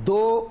2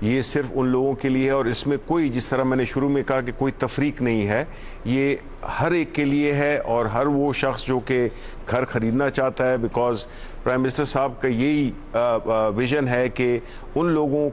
یہ صرف ان لوگوں کے لیے ہے، اور اس میں کوئی، جس طرح میں نے شروع میں کہا کہ کوئی تفریق نہیں ہے، یہ ہر ایک کے لیے ہے، اور ہر وہ شخص جو کہ گھر خریدنا چاہتا ہے، بیکاز پرائم منسٹر صاحب کا یہی ویژن ہے کہ ان لوگوں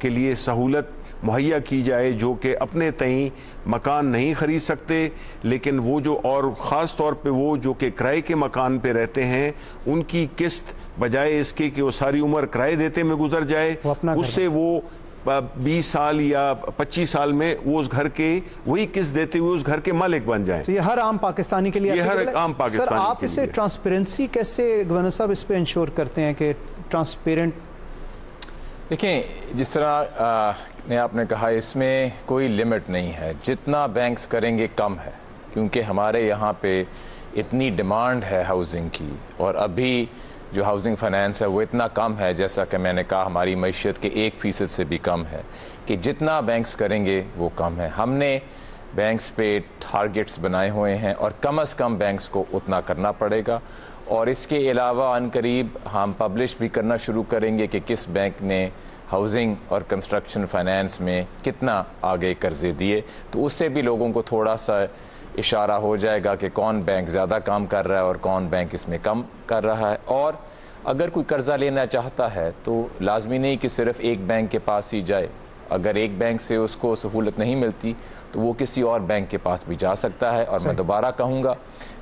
کے لیے سہولت مہیا کی جائے جو کہ اپنے تئیں مکان نہیں خرید سکتے، لیکن وہ جو، اور خاص طور پہ وہ جو کہ کرائے کے مکان پہ رہتے ہیں، ان کی قسط بجائے اس کے کہ وہ ساری عمر کرائے دیتے میں گزر جائے، اس سے وہ 20 سال یا 25 سال میں وہ اس گھر کے وہی قسط دیتے ہوئے اس گھر کے مالک بن جائیں۔ تو یہ ہر عام پاکستانی کے لیے، یہ ہر عام پاکستانی کے لیے۔ سر آپ اسے ٹرانسپیرنسی کیسے گورنر صاحب اس پہ انشور کرتے ہیں کہ ٹرانسپیرنٹ؟ دیکھیں، جس طرح آپ نے کہا، اس میں کوئی لمٹ نہیں ہے، جتنا بینکس کریں گے کم ہے، کیونکہ ہمارے یہاں پہ اتنی ڈیمانڈ ہے ہاؤسنگ کی، اور ابھی جو ہاؤسنگ فائنینس ہے وہ اتنا کم ہے، جیسا کہ میں نے کہا ہماری معیشت کے 1% سے بھی کم ہے، کہ جتنا بینکس کریں گے وہ کم ہے۔ ہم نے بینکس پہ ٹارگٹس بنائے ہوئے ہیں، اور کم از کم بینکس کو اتنا کرنا پڑے گا، اور اس کے علاوہ ان قریب ہم پبلش بھی کرنا شروع کریں گے کہ کس بینک نے ہاؤسنگ اور کنسٹرکشن فائنینس میں کتنا آگے قرضے دیے، تو اس سے بھی لوگوں کو تھوڑا سا اشارہ ہو جائے گا کہ کون بینک زیادہ کام کر رہا ہے اور کون بینک اس میں کم کر رہا ہے۔ اور اگر کوئی قرضہ لینا چاہتا ہے تو لازمی نہیں کہ صرف ایک بینک کے پاس ہی جائے، اگر ایک بینک سے اس کو سہولت نہیں ملتی تو وہ کسی اور بینک کے پاس بھی جا سکتا ہے۔ اور میں دوبارہ کہوں گا،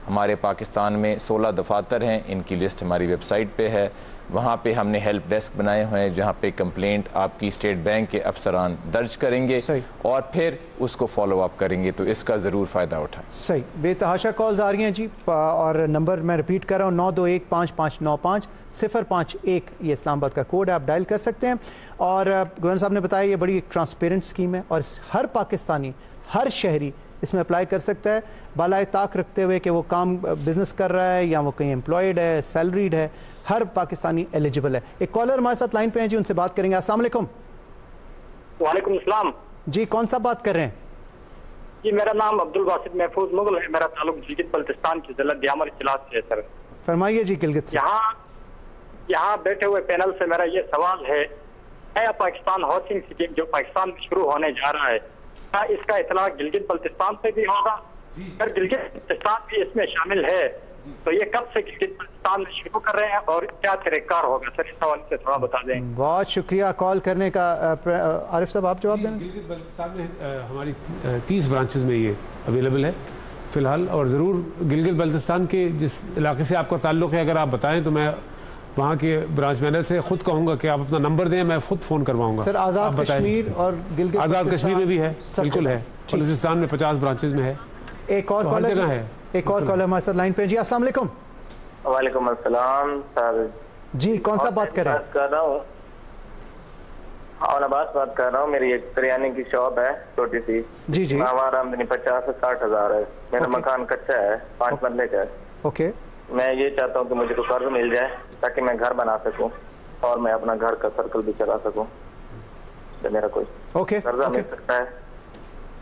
ہمارے پاکستان میں 16 دفاتر ہیں، ان کی لسٹ ہماری ویب سائٹ پہ ہے، وہاں پہ ہم نے ہیلپ ڈیسک بنائے ہوئے ہیں جہاں پہ کمپلینٹ آپ کی اسٹیٹ بینک کے افسران درج کریں گے اور پھر اس کو فالو اپ کریں گے، تو اس کا ضرور فائدہ اٹھائیں۔ صحیح، بے تحاشا کالز آ رہی ہیں جی، اور نمبر میں ریپیٹ کر رہا ہوں، 9215595051، یہ اسلام آباد کا کوڈ ہے، آپ ڈائل کر سکتے ہیں۔ اور گورنر صاحب نے بتایا یہ بڑی ایک ٹرانسپیرنٹ اسکیم ہے، اور ہر پاکستانی، ہر شہری اس میں اپلائی کر سکتا ہے، بالائے طاق رکھتے ہوئے کہ وہ کام بزنس کر رہا ہے یا وہ کہیں امپلائڈ ہے، سیلریڈ ہے، ہر پاکستانی ایلیجیبل ہے۔ ایک کالر ہمارے ساتھ لائن پہ ہیں جی، ان سے بات کریں گے۔ السلام علیکم۔ وعلیکم السلام جی، کون سا بات کر رہے ہیں؟ جی، میرا نام عبدالباسط محفوظ مغل ہے، میرا تعلق گلگت بلتستان کی ضلع دیامر اضلاع سے ہے سر۔ فرمائیے جی گلگت سے۔ یہاں بیٹھے ہوئے پینل سے میرا یہ سوال ہے، نیا پاکستان ہاؤسنگ اسکیم جو پاکستان میں شروع ہونے جا رہا ہے، کیا اس کا اطلاق گلگت بلتستان سے بھی ہوگا؟ اگر گلگت بلتستان بھی اس میں شامل ہے تو یہ کب سے گلگت بلتستان میں شروع کر رہے ہیں اور کیا طریقہ کار ہوگا؟ سر اس حوالے سے تھوڑا بتا دیں۔ بہت شکریہ کال کرنے کا۔ عارف صاحب آپ جواب دیں۔ گلگت بلتستان میں ہماری 30 برانچز میں یہ اویلیبل ہے فی الحال، اور ضرور گلگت بلتستان کے جس علاقے سے آپ کا تعلق ہے اگر آپ بتائیں تو میں وہاں کے برانچ مینیجر سے خود کہوں گا کہ آپ اپنا نمبر دیں، میں خود فون کرواؤں گا۔ سر آزاد کشمیر اور گلگت آزاد کشمیر میں بھی ہے، بالکل ہے، بلوچستان میں 50 برانچز میں ہے، ایک اور کالر ہے، ایک اور کالر ہمارے ساتھ لائن پہ۔ جی السلام علیکم۔ وعلیکم السلام سر۔ جی کون سا بات کر رہے ہیں؟ کر رہا ہوں، عباس بات کر رہا ہوں، میری ایک کریانے کی شاپ ہے چھوٹی سی، جی جی، ہمارا آمدنی 50 سے 60 ہزار ہے، میرا مکان کچا ہے، 5 مرلے کا ہے۔ اوکے، میں یہ چاہتا ہوں کہ مجھے کوئی قرض مل جائے تاکہ میں گھر بنا سکوں اور میں اپنا گھر کا سرکل بھی چلا سکوں، میرا کوئی قرضہ مل سکتا ہے؟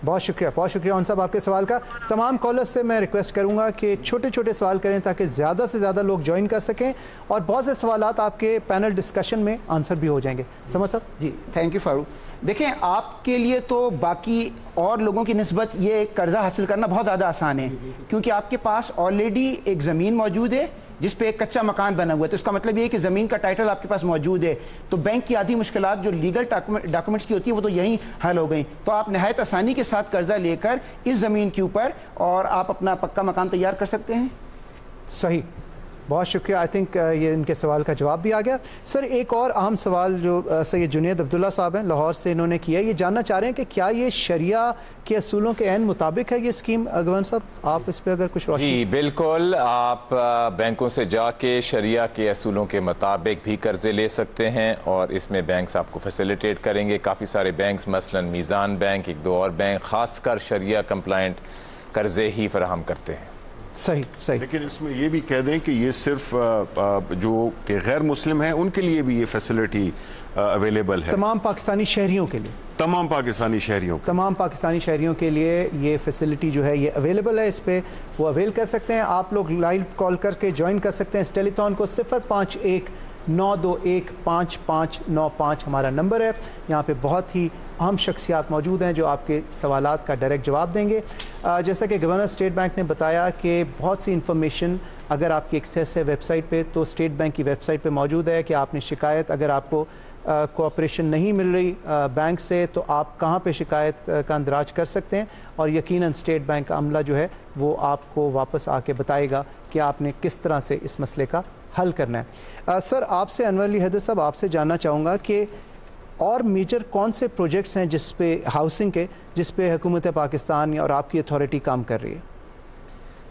بہت شکریہ، بہت شکریہ ان صاحب آپ کے سوال کا۔ تمام کالرز سے میں ریکویسٹ کروں گا کہ چھوٹے چھوٹے سوال کریں تاکہ زیادہ سے زیادہ لوگ جوائن کر سکیں، اور بہت سے سوالات آپ کے پینل ڈسکشن میں آنسر بھی ہو جائیں گے۔ سمجھ صاحب؟ جی تھینک یو فاروق۔ دیکھیں، آپ کے لیے تو باقی اور لوگوں کی نسبت یہ قرضہ حاصل کرنا بہت زیادہ آسان ہے، کیونکہ آپ کے پاس آلریڈی ایک زمین موجود ہے جس پہ ایک کچا مکان بنا ہوا ہے، تو اس کا مطلب یہ ہے کہ زمین کا ٹائٹل آپ کے پاس موجود ہے، تو بینک کی آدھی مشکلات جو لیگل ڈاکومنٹس کی ہوتی ہے وہ تو یہیں حل ہو گئیں، تو آپ نہایت آسانی کے ساتھ قرضہ لے کر اس زمین کے اوپر اور آپ اپنا پکا مکان تیار کر سکتے ہیں۔ صحیح، بہت شکریہ۔ آئی تھنک یہ ان کے سوال کا جواب بھی آ گیا۔ سر ایک اور اہم سوال جو سید جنید عبداللہ صاحب ہیں لاہور سے، انہوں نے کیا، یہ جاننا چاہ رہے ہیں کہ کیا یہ شریعہ کے اصولوں کے عین مطابق ہے یہ اسکیم؟ گورنر صاحب آپ اس پہ اگر کچھ روشنی۔ جی بالکل، آپ بینکوں سے جا کے شریعہ کے اصولوں کے مطابق بھی قرضے لے سکتے ہیں، اور اس میں بینکس آپ کو فیسیلیٹیٹ کریں گے۔ کافی سارے بینکس مثلا میزان بینک، ایک دو اور بینک خاص کر شریعہ کمپلائنٹ قرضے ہی فراہم کرتے ہیں۔ صحیح صحیح، لیکن اس میں یہ بھی کہہ دیں کہ یہ صرف جو کہ غیر مسلم ہیں ان کے لیے بھی یہ فیسلٹی اویلیبل ہے، تمام پاکستانی شہریوں کے لیے، تمام پاکستانی شہریوں تمام پاکستانی شہریوں کے لیے یہ فیسلٹی جو ہے یہ اویلیبل ہے، اس پہ وہ اویل کر سکتے ہیں۔ آپ لوگ لائیو کال کر کے جوائن کر سکتے ہیں اس ٹیلی تھون کو، 051 92155595 ہمارا نمبر ہے. یہاں پہ بہت ہی اہم شخصیات موجود ہیں جو آپ کے سوالات کا ڈائریکٹ جواب دیں گے. جیسا کہ گورنر اسٹیٹ بینک نے بتایا کہ بہت سی انفارمیشن اگر آپ کی ایکسیس ہے ویب سائٹ پہ تو اسٹیٹ بینک کی ویب سائٹ پہ موجود ہے کہ آپ نے شکایت, اگر آپ کو کوآپریشن نہیں مل رہی بینک سے تو آپ کہاں پہ شکایت کا اندراج کر سکتے ہیں, اور یقیناً اسٹیٹ بینک کا عملہ جو ہے وہ آپ کو واپس آ کے بتائے گا کہ آپ نے کس طرح سے اس مسئلے کا حل کرنا ہے. سر آپ سے, انور علی حیدر صاحب, آپ سے جاننا چاہوں گا کہ اور میجر کون سے پروجیکٹس ہیں جس پہ ہاؤسنگ کے جس پہ حکومت پاکستان اور آپ کی اتھارٹی کام کر رہی ہے؟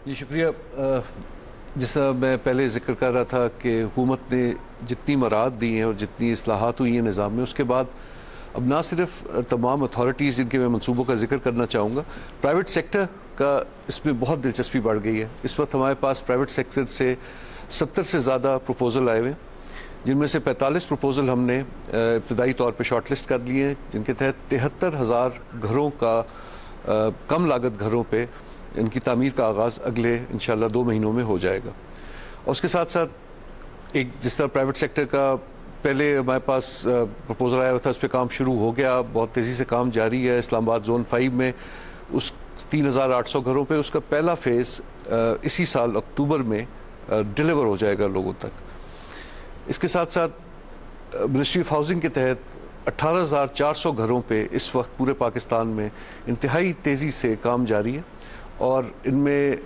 جی شکریہ. جیسا میں پہلے ذکر کر رہا تھا کہ حکومت نے جتنی مراحت دی ہیں اور جتنی اصلاحات ہوئی ہیں نظام میں, اس کے بعد اب نہ صرف تمام اتھارٹیز جن کے میں منصوبوں کا ذکر کرنا چاہوں گا, پرائیویٹ سیکٹر کا اس میں بہت دلچسپی بڑھ گئی ہے. اس وقت ہمارے پاس پرائیویٹ سیکٹر سے 70 سے زیادہ پروپوزل آئے ہوئے ہیں, جن میں سے 45 پروپوزل ہم نے ابتدائی طور پہ شارٹ لسٹ کر لیے ہیں, جن کے تحت 73,000 گھروں کا کم لاگت گھروں پہ ان کی تعمیر کا آغاز اگلے انشاءاللہ 2 مہینوں میں ہو جائے گا. اور اس کے ساتھ ساتھ ایک جس طرح پرائیویٹ سیکٹر کا پہلے ہمارے پاس پروپوزل آیا ہوا تھا, اس پہ کام شروع ہو گیا, بہت تیزی سے کام جاری ہے. اسلام آباد زون 5 میں اس 3,800 گھروں پہ اس کا پہلا فیز اسی سال اکتوبر میں ڈیلیور ہو جائے گا لوگوں تک. اس کے ساتھ ساتھ منسٹری آف ہاؤسنگ کے تحت 18,400 گھروں پہ اس وقت پورے پاکستان میں انتہائی تیزی سے کام جاری ہے, اور ان میں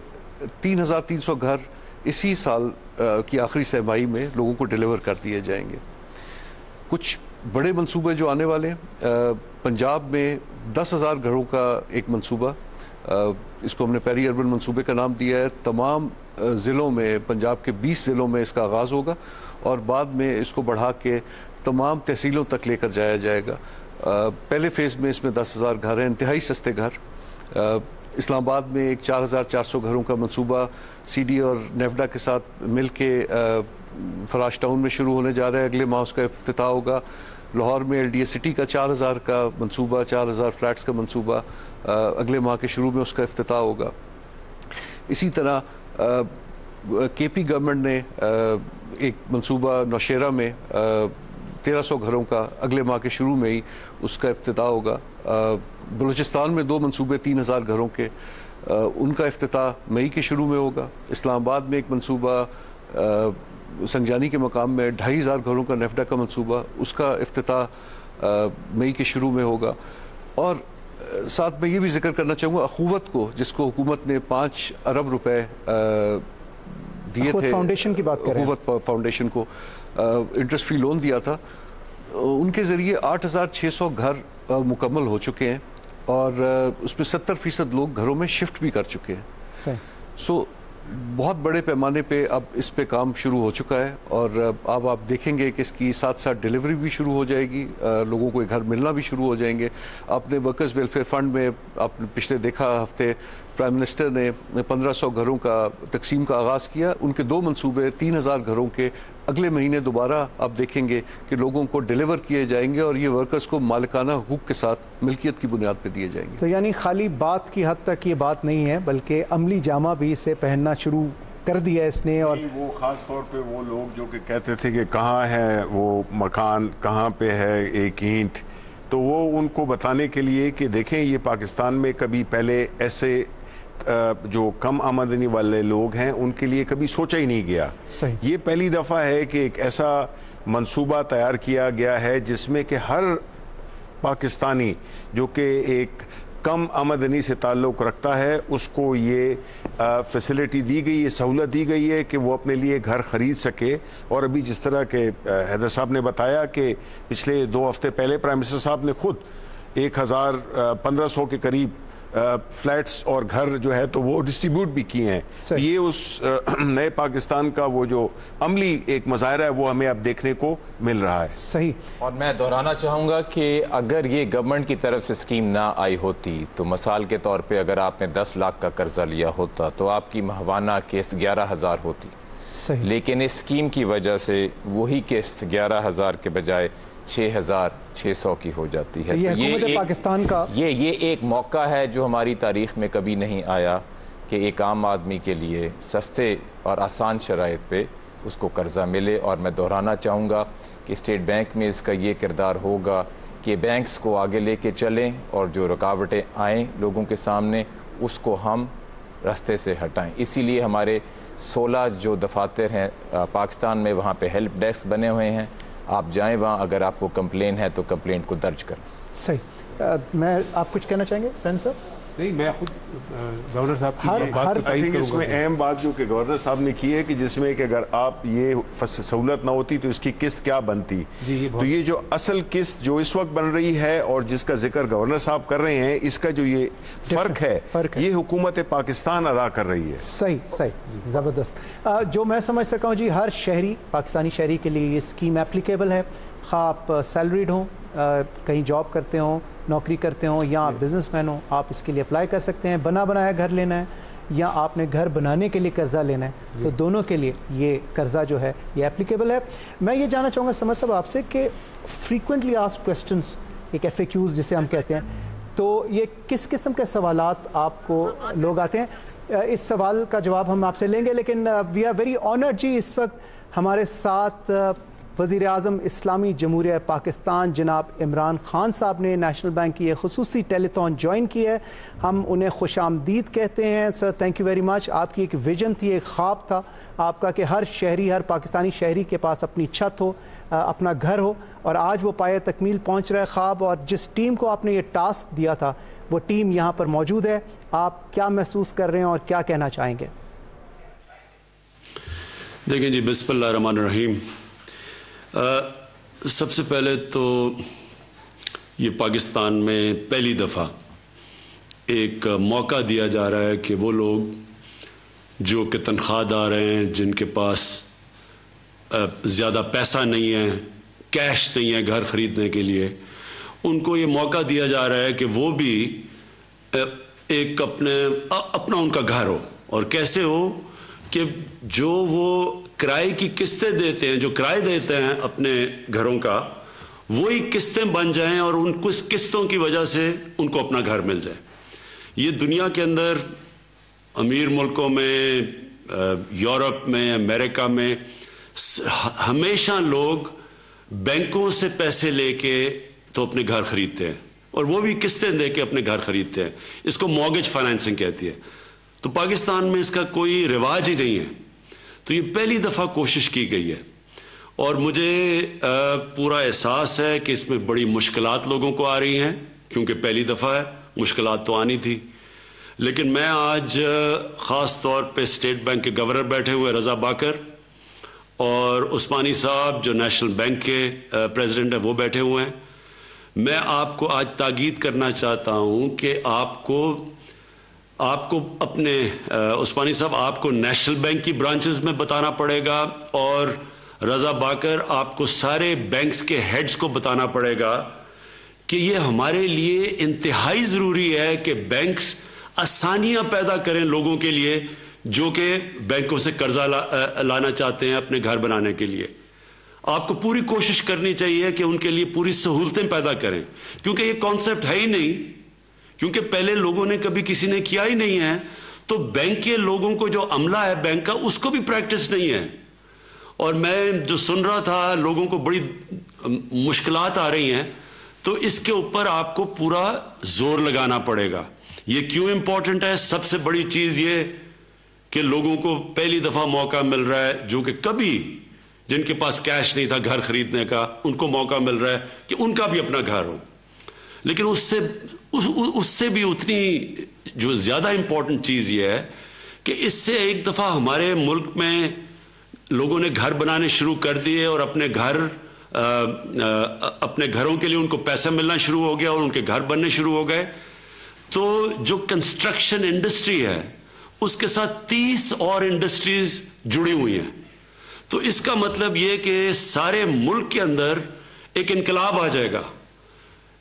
3,300 گھر اسی سال کی آخری سہ ماہی میں لوگوں کو ڈیلیور کر دیے جائیں گے. کچھ بڑے منصوبے جو آنے والے ہیں, پنجاب میں 10,000 گھروں کا ایک منصوبہ, اس کو ہم نے پیری اربن منصوبے کا نام دیا ہے. تمام ضلعوں میں, پنجاب کے 20 ضلعوں میں اس کا آغاز ہوگا, اور بعد میں اس کو بڑھا کے تمام تحصیلوں تک لے کر جایا جائے گا. پہلے فیز میں اس میں 10,000 گھر ہیں, انتہائی سستے گھر. اسلام آباد میں ایک 4,400 گھروں کا منصوبہ سی ڈی اور نیفڈا کے ساتھ مل کے فراش ٹاؤن میں شروع ہونے جا رہا ہے, اگلے ماہ اس کا افتتاح ہوگا. لاہور میں ایل ڈی ایس سٹی کا 4,000 کا منصوبہ, 4,000 فلیٹس کا منصوبہ, اگلے ماہ کے شروع میں اس کا افتتاح ہوگا. اسی طرح کے پی گورنمنٹ نے ایک منصوبہ نوشیرہ میں 1,300 گھروں کا اگلے ماہ کے شروع میں ہی اس کا افتتاح ہوگا. بلوچستان میں 2 منصوبے 3,000 گھروں کے, ان کا افتتاح مئی کے شروع میں ہوگا. اسلام آباد میں ایک منصوبہ سنجانی کے مقام میں 2,500 گھروں کا نیفڈا کا منصوبہ, اس کا افتتاح مئی کے شروع میں ہوگا. اور ساتھ میں یہ بھی ذکر کرنا چاہوں گا اخوت کو, جس کو حکومت نے 5 ارب روپے دیے تھے, فاؤنڈیشن کی بات کریں, اخوت فاؤنڈیشن کو انٹرسٹ فری لون دیا تھا. ان کے ذریعے 8,600 گھر مکمل ہو چکے ہیں, اور اس میں 70% لوگ گھروں میں شفٹ بھی کر چکے ہیں. سو بہت بڑے پیمانے پہ اب اس پہ کام شروع ہو چکا ہے, اور اب آپ دیکھیں گے کہ اس کی ساتھ ساتھ ڈیلیوری بھی شروع ہو جائے گی, لوگوں کو گھر ملنا بھی شروع ہو جائیں گے. آپ نے ورکرز ویلفیئر فنڈ میں آپ نے پچھلے دیکھا ہفتے پرائم منسٹر نے 1,500 گھروں کا تقسیم کا آغاز کیا. ان کے 2 منصوبے 3,000 گھروں کے اگلے مہینے دوبارہ آپ دیکھیں گے کہ لوگوں کو ڈیلیور کیے جائیں گے, اور یہ ورکرز کو مالکانہ حقوق کے ساتھ ملکیت کی بنیاد پہ دیے جائیں گے. تو یعنی خالی بات کی حد تک یہ بات نہیں ہے, بلکہ عملی جامہ بھی اسے پہننا شروع کر دیا اس نے. اور وہ خاص طور پہ وہ لوگ جو کہ کہتے تھے کہ کہاں ہے وہ مکان, کہاں پہ ہے ایک اینٹ, تو وہ ان کو بتانے کے لیے کہ دیکھیں یہ پاکستان میں کبھی پہلے ایسے جو کم آمدنی والے لوگ ہیں ان کے لیے کبھی سوچا ہی نہیں گیا. یہ پہلی دفعہ ہے کہ ایک ایسا منصوبہ تیار کیا گیا ہے جس میں کہ ہر پاکستانی جو کہ ایک کم آمدنی سے تعلق رکھتا ہے اس کو یہ فیسلٹی دی گئی, یہ سہولت دی گئی ہے کہ وہ اپنے لیے گھر خرید سکے. اور ابھی جس طرح کہ حیدر صاحب نے بتایا کہ پچھلے 2 ہفتے پہلے پرائم منسٹر صاحب نے خود 1,500 کے قریب فلیٹس اور گھر جو ہے تو وہ ڈسٹریبیوٹ بھی کیے ہیں. یہ اس نئے پاکستان کا وہ جو عملی ایک مظاہرہ ہے وہ ہمیں اب دیکھنے کو مل رہا ہے. صحیح. اور میں دہرانا چاہوں گا کہ اگر یہ گورنمنٹ کی طرف سے اسکیم نہ آئی ہوتی تو مثال کے طور پہ اگر آپ نے 10 لاکھ کا قرضہ لیا ہوتا تو آپ کی ماہانہ قسط 11,000 ہوتی. صحیح. لیکن اس اسکیم کی وجہ سے وہی قسط 11,000 کے بجائے 6,600 کی ہو جاتی ہے. یہ پاکستان کا یہ ایک موقع ہے جو ہماری تاریخ میں کبھی نہیں آیا کہ ایک عام آدمی کے لیے سستے اور آسان شرائط پہ اس کو قرضہ ملے. اور میں دہرانا چاہوں گا کہ اسٹیٹ بینک میں اس کا یہ کردار ہوگا کہ بینکس کو آگے لے کے چلیں اور جو رکاوٹیں آئیں لوگوں کے سامنے اس کو ہم راستے سے ہٹائیں. اسی لیے ہمارے 16 جو دفاتر ہیں پاکستان میں وہاں پہ ہیلپ ڈیسک بنے ہوئے ہیں. آپ جائیں وہاں, اگر آپ کو کمپلین ہے تو کمپلینٹ کو درج کریں. صحیح. میں آپ کچھ کہنا چاہیں گے فین صاحب؟ نہیں, میں خود گورنر صاحب کی بات کو تائید اس میں اہم بات جو کہ گورنر صاحب نے کی ہے کہ جس میں کہ اگر آپ یہ سہولت نہ ہوتی تو اس کی قسط کیا بنتی. تو یہ جو اصل قسط جو اس وقت بن رہی ہے اور جس کا ذکر گورنر صاحب کر رہے ہیں, اس کا جو یہ فرق ہے یہ حکومت پاکستان ادا کر رہی ہے. صحیح, زبردست. جو میں سمجھ سکا ہوں جی, ہر شہری, پاکستانی شہری کے لیے یہ اسکیم اپلیکیبل ہے, خواہ آپ سیلریڈ ہوں, کہیں جاب کرتے ہوں, نوکری کرتے ہوں, یا بزنس مین ہوں, آپ اس کے لیے اپلائی کر سکتے ہیں. بنا بنایا گھر لینا ہے یا آپ نے گھر بنانے کے لیے قرضہ لینا ہے, تو دونوں کے لیے یہ قرضہ جو ہے یہ اپلیکیبل ہے. میں یہ جاننا چاہوں گا سمر صاحب آپ سے کہ فریکوینٹلی آسکڈ کوسچنس, ایک FAQs جسے ہم کہتے ہیں, تو یہ کس قسم کے سوالات آپ کو لوگ آتے ہیں؟ اس سوال کا جواب ہم آپ سے لیں گے, لیکن وی آر ویری آنرڈ جی, اس وقت ہمارے ساتھ وزیر اعظم اسلامی جمہوریہ پاکستان جناب عمران خان صاحب نے نیشنل بینک کی ایک خصوصی ٹیلی تھون جوائن کی ہے. ہم انہیں خوش آمدید کہتے ہیں. سر تھینک یو ویری مچ. آپ کی ایک ویژن تھی, ایک خواب تھا آپ کا کہ ہر شہری, ہر پاکستانی شہری کے پاس اپنی چھت ہو, اپنا گھر ہو, اور آج وہ پایہ تکمیل پہنچ رہا ہے خواب. اور جس ٹیم کو آپ نے یہ ٹاسک دیا تھا وہ ٹیم یہاں پر موجود ہے. آپ کیا محسوس کر رہے ہیں اور کیا کہنا چاہیں گے؟ دیکھیں جی, بسم اللہ الرحمن الرحیم. سب سے پہلے تو یہ پاکستان میں پہلی دفعہ ایک موقع دیا جا رہا ہے کہ وہ لوگ جو کہ تنخواہ دار ہیں, جن کے پاس زیادہ پیسہ نہیں ہے, کیش نہیں ہے گھر خریدنے کے لیے, ان کو یہ موقع دیا جا رہا ہے کہ وہ بھی ایک اپنا ان کا گھر ہو. اور کیسے ہو کہ جو وہ کرائے کی قسطیں دیتے ہیں, جو کرائے دیتے ہیں اپنے گھروں کا, وہی قسطیں بن جائیں اور ان قسطوں کی وجہ سے ان کو اپنا گھر مل جائے. یہ دنیا کے اندر امیر ملکوں میں, یورپ میں, امریکہ میں ہمیشہ لوگ بینکوں سے پیسے لے کے تو اپنے گھر خریدتے ہیں, اور وہ بھی قسطیں دے کے اپنے گھر خریدتے ہیں. اس کو مورگیج فائنینسنگ کہتی ہے. تو پاکستان میں اس کا کوئی رواج ہی نہیں ہے. تو یہ پہلی دفعہ کوشش کی گئی ہے, اور مجھے پورا احساس ہے کہ اس میں بڑی مشکلات لوگوں کو آ رہی ہیں, کیونکہ پہلی دفعہ ہے, مشکلات تو آنی تھی. لیکن میں آج خاص طور پہ اسٹیٹ بینک کے گورنر بیٹھے ہوئے رضا باکر, اور عثمانی صاحب جو نیشنل بینک کے پریزیڈنٹ ہیں وہ بیٹھے ہوئے ہیں. میں آپ کو آج تاکید کرنا چاہتا ہوں کہ آپ کو اپنے عثمانی صاحب آپ کو نیشنل بینک کی برانچز میں بتانا پڑے گا, اور رضا باکر آپ کو سارے بینکس کے ہیڈز کو بتانا پڑے گا کہ یہ ہمارے لیے انتہائی ضروری ہے کہ بینکس آسانیاں پیدا کریں لوگوں کے لیے جو کہ بینکوں سے قرضہ لانا چاہتے ہیں اپنے گھر بنانے کے لیے. آپ کو پوری کوشش کرنی چاہیے کہ ان کے لیے پوری سہولتیں پیدا کریں, کیونکہ یہ کانسیپٹ ہے ہی نہیں, کیونکہ پہلے لوگوں نے کبھی کسی نے کیا ہی نہیں ہے. تو بینک کے لوگوں کو جو عملہ ہے بینک کا, اس کو بھی پریکٹس نہیں ہے. اور میں جو سن رہا تھا لوگوں کو بڑی مشکلات آ رہی ہیں, تو اس کے اوپر آپ کو پورا زور لگانا پڑے گا. یہ کیوں امپورٹنٹ ہے؟ سب سے بڑی چیز یہ کہ لوگوں کو پہلی دفعہ موقع مل رہا ہے, جو کہ کبھی جن کے پاس کیش نہیں تھا گھر خریدنے کا, ان کو موقع مل رہا ہے کہ ان کا بھی اپنا گھر ہو. لیکن اس سے بھی اتنی جو زیادہ امپورٹنٹ چیز یہ ہے کہ اس سے ایک دفعہ ہمارے ملک میں لوگوں نے گھر بنانے شروع کر دیے, اور اپنے گھروں کے لیے ان کو پیسہ ملنا شروع ہو گیا, اور ان کے گھر بننے شروع ہو گئے. تو جو کنسٹرکشن انڈسٹری ہے اس کے ساتھ 30 اور انڈسٹریز جڑی ہوئی ہیں. تو اس کا مطلب یہ کہ سارے ملک کے اندر ایک انقلاب آ جائے گا,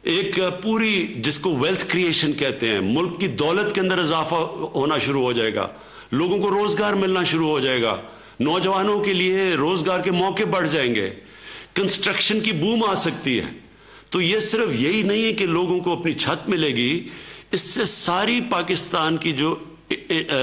ایک پوری جس کو ویلتھ کریشن کہتے ہیں, ملک کی دولت کے اندر اضافہ ہونا شروع ہو جائے گا, لوگوں کو روزگار ملنا شروع ہو جائے گا, نوجوانوں کے لیے روزگار کے موقع بڑھ جائیں گے, کنسٹرکشن کی بوم آ سکتی ہے. تو یہ صرف یہی نہیں ہے کہ لوگوں کو اپنی چھت ملے گی, اس سے ساری پاکستان کی جو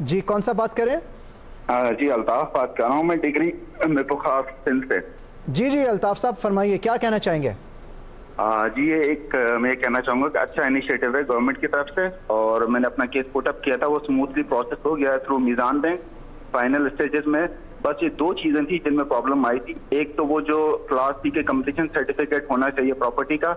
جی کون سا بات کریں؟ جی الطاف بات کر رہا ہوں میں ڈگری میں تو خاص سندھ سے. جی الطاف صاحب فرمائیے کیا کہنا چاہیں گے؟ جی یہ میں کہنا چاہوں گا کہ اچھا انیشیٹو ہے گورنمنٹ کی طرف سے, اور میں نے اپنا کیس پٹ اپ کیا تھا, وہ اسموتھلی پروسیس ہو گیا تھرو میزان بینک فائنل اسٹیجز میں. بس یہ 2 چیزیں تھیں جن میں پرابلم آئی تھی. ایک تو وہ جو کلاس سی کے کمپلیشن سرٹیفکیٹ ہونا چاہیے پراپرٹی کا,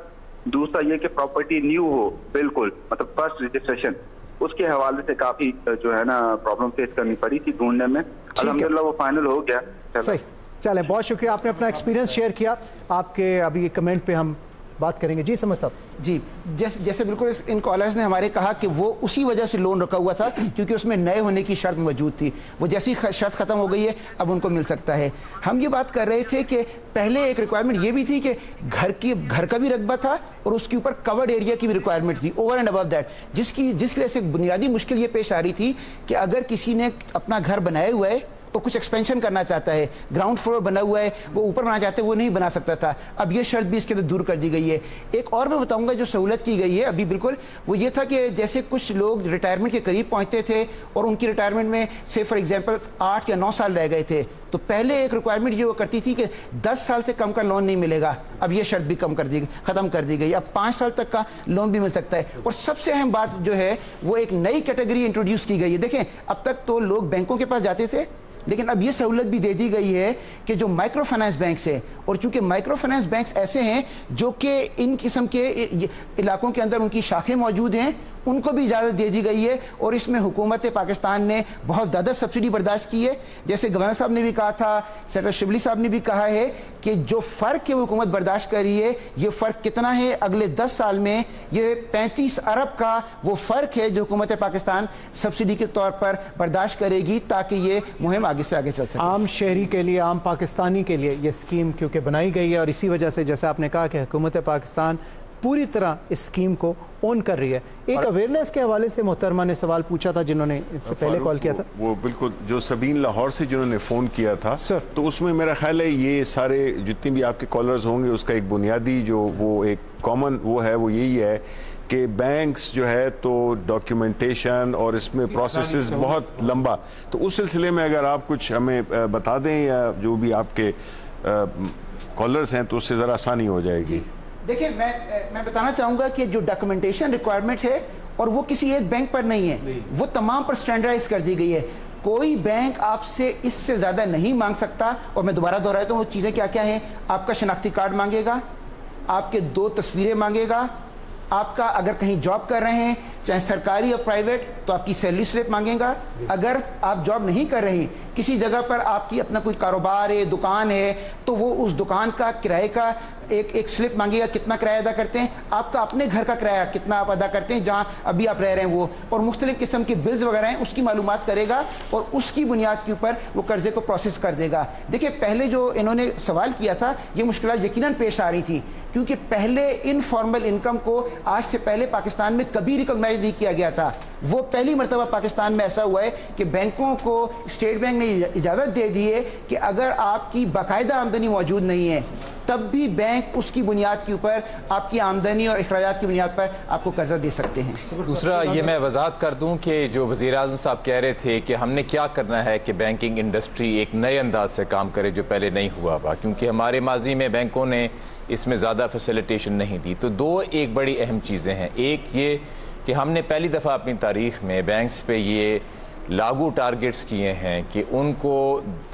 دوسرا یہ کہ پراپرٹی نیو ہو بالکل, مطلب فرسٹ رجسٹریشن, اس کے حوالے سے کافی جو ہے نا پرابلم فیس کرنی پڑی تھی ڈھونڈنے میں. الحمدللہ وہ فائنل ہو گیا. صحیح, چلیں بہت شکریہ, آپ نے اپنا ایکسپیرینس شیئر کیا. آپ کے ابھی کمنٹ پہ ہم بات کریں گے. جی سمجھ صاحب. جی جیسے بالکل ان کالرز نے ہمارے کہا کہ وہ اسی وجہ سے لون رکھا ہوا تھا کیونکہ اس میں نئے ہونے کی شرط موجود تھی. وہ جیسی شرط ختم ہو گئی ہے اب ان کو مل سکتا ہے. ہم یہ بات کر رہے تھے کہ پہلے ایک ریکوائرمنٹ یہ بھی تھی کہ گھر کا بھی رقبہ تھا اور اس کے اوپر کورڈ ایریا کی بھی ریکوائرمنٹ تھی اوور اینڈ ابو دیٹ, جس وجہ سے بنیادی مشکل یہ پیش آ رہی تھی کہ اگر کسی نے اپنا گھر بنایا ہوا ہے تو کچھ ایکسپینشن کرنا چاہتا ہے, گراؤنڈ فلور بنا ہوا ہے وہ اوپر بنا چاہتے ہیں, وہ نہیں بنا سکتا تھا. اب یہ شرط بھی اس کے اندر دور کر دی گئی ہے. ایک اور میں بتاؤں گا جو سہولت کی گئی ہے ابھی بالکل, وہ یہ تھا کہ جیسے کچھ لوگ ریٹائرمنٹ کے قریب پہنچتے تھے اور ان کی ریٹائرمنٹ میں سے فار ایگزامپل 8 یا 9 سال رہ گئے تھے, تو پہلے ایک ریکوائرمنٹ یہ وہ کرتی تھی کہ 10 سال سے کم کا لون نہیں ملے گا. اب یہ شرط بھی ختم کر دی گئی. اب 5 سال تک کا لون بھی مل سکتا ہے. اور سب سے اہم بات جو ہے وہ ایک نئی کیٹیگری انٹروڈیوس کی گئی ہے. دیکھیں اب تک تو لوگ بینکوں کے پاس جاتے تھے, لیکن اب یہ سہولت بھی دے دی گئی ہے کہ جو مائکرو فائنانس بینکس ہیں, اور چونکہ مائکرو فائنانس بینکس ایسے ہیں جو کہ ان قسم کے علاقوں کے اندر ان کی شاخیں موجود ہیں, ان کو بھی اجازت دے دی گئی ہے. اور اس میں حکومت پاکستان نے بہت زیادہ سبسڈی برداشت کی ہے. جیسے گورنر صاحب نے بھی کہا تھا, سینیٹر شبلی صاحب نے بھی کہا ہے کہ جو فرق ہے وہ حکومت برداشت کر رہی ہے, یہ فرق کتنا ہے اگلے 10 سال میں, یہ 35 ارب کا وہ فرق ہے جو حکومت پاکستان سبسڈی کے طور پر برداشت کرے گی تاکہ یہ مہم آگے سے آگے چل سکے. عام شہری کے لیے, عام پاکستانی کے لیے یہ اسکیم کیونکہ بنائی گئی ہے, اور اسی وجہ سے جیسے آپ نے کہا کہ حکومت پاکستان پوری طرح اس اسکیم کو اون کر رہی ہے. ایک اویئرنیس کے حوالے سے محترمہ نے سوال پوچھا تھا جنہوں نے اس سے پہلے کال کیا تھا. وہ بالکل جو سبین لاہور سے جنہوں نے فون کیا تھا, تو اس میں میرا خیال ہے یہ سارے جتنی بھی آپ کے کالرز ہوں گے اس کا ایک بنیادی جو وہ ایک کامن وہ ہے وہ یہی ہے کہ بینکس جو ہے تو ڈاکیومنٹیشن اور اس میں پروسیسز بہت لمبا, تو اس سلسلے میں اگر آپ کچھ ہمیں بتا دیں یا جو بھی آپ کے کالرز ہیں تو اس سے ذرا آسانی ہو جائے گی. دیکھیں میں بتانا چاہوں گا کہ جو ڈاکومنٹیشن ریکوائرمنٹ ہے اور وہ کسی ایک بینک پر نہیں ہے, وہ تمام پر سٹینڈرڈائز کر دی گئی ہے. کوئی بینک آپ سے اس سے زیادہ نہیں مانگ سکتا. اور میں دوبارہ دہراتا ہوں وہ چیزیں کیا کیا ہیں. آپ کا شناختی کارڈ مانگے گا, آپ کے 2 تصویریں مانگے گا, آپ کا اگر کہیں جاب کر رہے ہیں چاہے سرکاری یا پرائیویٹ تو آپ کی سیلری سلپ مانگے گا. اگر آپ جاب نہیں کر رہے کسی جگہ پر آپ کی اپنا کوئی کاروبار ہے, دکان ہے, تو وہ اس دکان کا کرائے کا ایک سلپ مانگے گا, کتنا کرایہ ادا کرتے ہیں, آپ کا اپنے گھر کا کرایہ کتنا آپ ادا کرتے ہیں جہاں ابھی آپ رہ رہے ہیں وہ, اور مختلف قسم کے بلز وغیرہ ہیں اس کی معلومات کرے گا اور اس کی بنیاد کے اوپر وہ قرضے کو پروسیس کر دے گا. دیکھیں پہلے جو انہوں نے سوال کیا تھا یہ مشکلات یقیناً پیش آ رہی تھی کیونکہ پہلے انفارمل انکم کو آج سے پہلے پاکستان میں کبھی ریکگنائز نہیں کیا گیا تھا. وہ پہلی مرتبہ پاکستان میں ایسا ہوا ہے کہ بینکوں کو اسٹیٹ بینک نے اجازت دے دی ہے کہ اگر آپ کی باقاعدہ آمدنی موجود نہیں ہے تب بھی بینک اس کی بنیاد کے اوپر آپ کی آمدنی اور اخراجات کی بنیاد پر آپ کو قرضہ دے سکتے ہیں. دوسرا یہ میں وضاحت کر دوں کہ جو وزیر اعظم صاحب کہہ رہے تھے کہ ہم نے کیا کرنا ہے کہ بینکنگ انڈسٹری ایک نئے انداز سے کام کرے جو پہلے نہیں ہوا ہوا, کیونکہ ہمارے ماضی میں بینکوں نے اس میں زیادہ فیسیلیٹیشن نہیں دی. تو 2 ایک بڑی اہم چیزیں ہیں. ایک یہ کہ ہم نے پہلی دفعہ اپنی تاریخ میں بینکس پہ یہ لاگو ٹارگٹس کیے ہیں کہ ان کو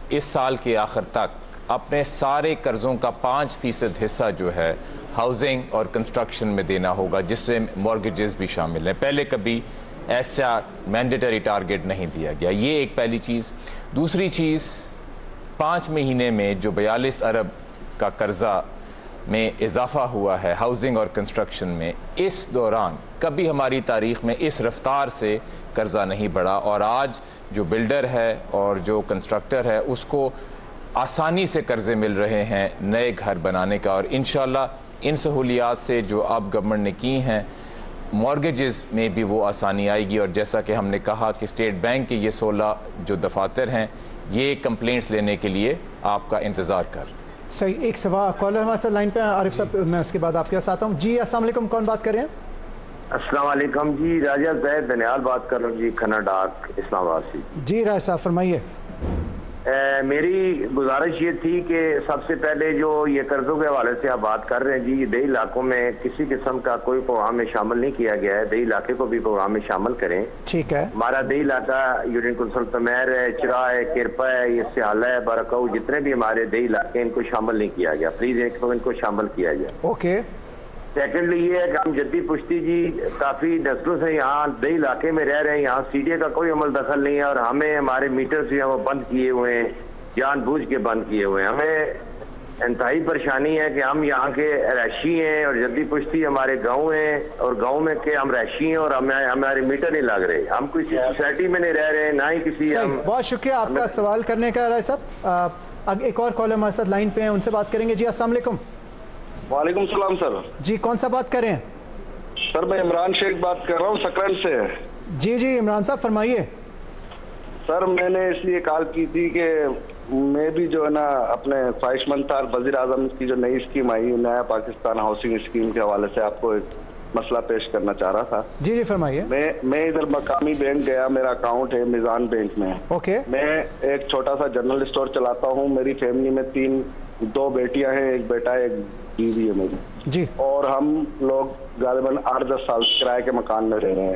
اس سال کے آخر تک اپنے سارے قرضوں کا 5% حصہ جو ہے ہاؤسنگ اور کنسٹرکشن میں دینا ہوگا, جس سے مورگیجز بھی شامل ہیں. پہلے کبھی ایسا مینڈیٹری ٹارگٹ نہیں دیا گیا. یہ ایک پہلی چیز. دوسری چیز 5 مہینے میں جو 42 ارب کا قرضہ میں اضافہ ہوا ہے ہاؤسنگ اور کنسٹرکشن میں, اس دوران کبھی ہماری تاریخ میں اس رفتار سے قرضہ نہیں بڑھا. اور آج جو بلڈر ہے اور جو کنسٹرکٹر ہے اس کو آسانی سے قرضے مل رہے ہیں نئے گھر بنانے کا. اور انشاءاللہ ان سہولیات سے جو اب گورنمنٹ نے کی ہیں مارگیجز میں بھی وہ آسانی آئے گی. اور جیسا کہ ہم نے کہا کہ اسٹیٹ بینک کے یہ 16 جو دفاتر ہیں یہ کمپلینٹس لینے کے لیے آپ کا انتظار کر. صحیح. ایک سوال کالر ہمارے ساتھ لائن پہ عارف صاحب, میں اس کے بعد آپ کے ساتھ آتا ہوں. جی السلام علیکم, کون بات کر رہے ہیں؟ السلام علیکم جی، راجہ زید دنیال بات کر رہا ہوں جی، کھنا ڈاک اسلام آباد سے۔ جی راج صاحب فرمائیے۔ میری گزارش یہ تھی کہ سب سے پہلے جو یہ قرضوں کے حوالے سے آپ بات کر رہے ہیں جی، یہ دیہی علاقوں میں کسی قسم کا کوئی پروگرام میں شامل نہیں کیا گیا ہے، دیہی علاقے کو بھی پروگرام میں شامل کریں۔ ٹھیک ہے، ہمارا دیہی علاقہ یونین کنسل تمیر ہے، چرا ہے، کرپا ہے، یہ سیالہ ہے، برکاؤ، جتنے بھی ہمارے دیہی علاقے ان کو شامل نہیں کیا گیا، پلیز ان کو شامل کیا جائے۔ اوکے۔ سیکنڈلی یہ ہے کہ ہم جدی پشتی جی کافی نسلوں سے یہاں دیہی علاقے میں رہ رہے ہیں، یہاں سی ڈی اے کا کوئی عمل دخل نہیں ہے، اور ہمیں ہمارے میٹر جو ہیں وہ بند کیے ہوئے ہیں، جان بوجھ کے بند کیے ہوئے ہیں۔ ہمیں انتہائی پریشانی ہے کہ ہم یہاں کے رہائشی ہیں اور جدی پشتی ہمارے گاؤں ہیں، اور گاؤں میں کہ ہم رہائشی ہیں اور ہمارے میٹر نہیں لگ رہے، ہم کسی سوسائٹی میں نہیں رہ رہے، نہ ہی کسی۔ بہت شکریہ آپ کا سوال کرنے کا راج صاحب۔ ایک اور کالر ہمارے ساتھ لائن پہ ہیں، ان سے بات کریں گے۔ جی السلام علیکم۔ وعلیکم السلام سر۔ جی کون سا بات کر رہے ہیں؟ سر میں عمران شیخ بات کر رہا ہوں سکرن سے۔ جی جی عمران صاحب فرمائیے۔ سر میں نے اس لیے کال کی تھی کہ میں بھی جو ہے نا اپنے خواہش مند تھا، وزیر اعظم کی جو نئی اسکیم آئی نیا پاکستان ہاؤسنگ اسکیم کے حوالے سے آپ کو ایک مسئلہ پیش کرنا چاہ رہا تھا۔ جی جی فرمائیے۔ میں ادھر مقامی بینک گیا، میرا اکاؤنٹ ہے میزان بینک میں۔ اوکے۔ میں ایک چھوٹا سا جنرل اسٹور چلاتا ہوں، میری فیملی میں دو بیٹیاں ہیں، ایک بیٹا ایک بیوی ہے میری جی، اور ہم لوگ غالباً 8-10 سال کرائے کے مکان میں رہ رہے ہیں۔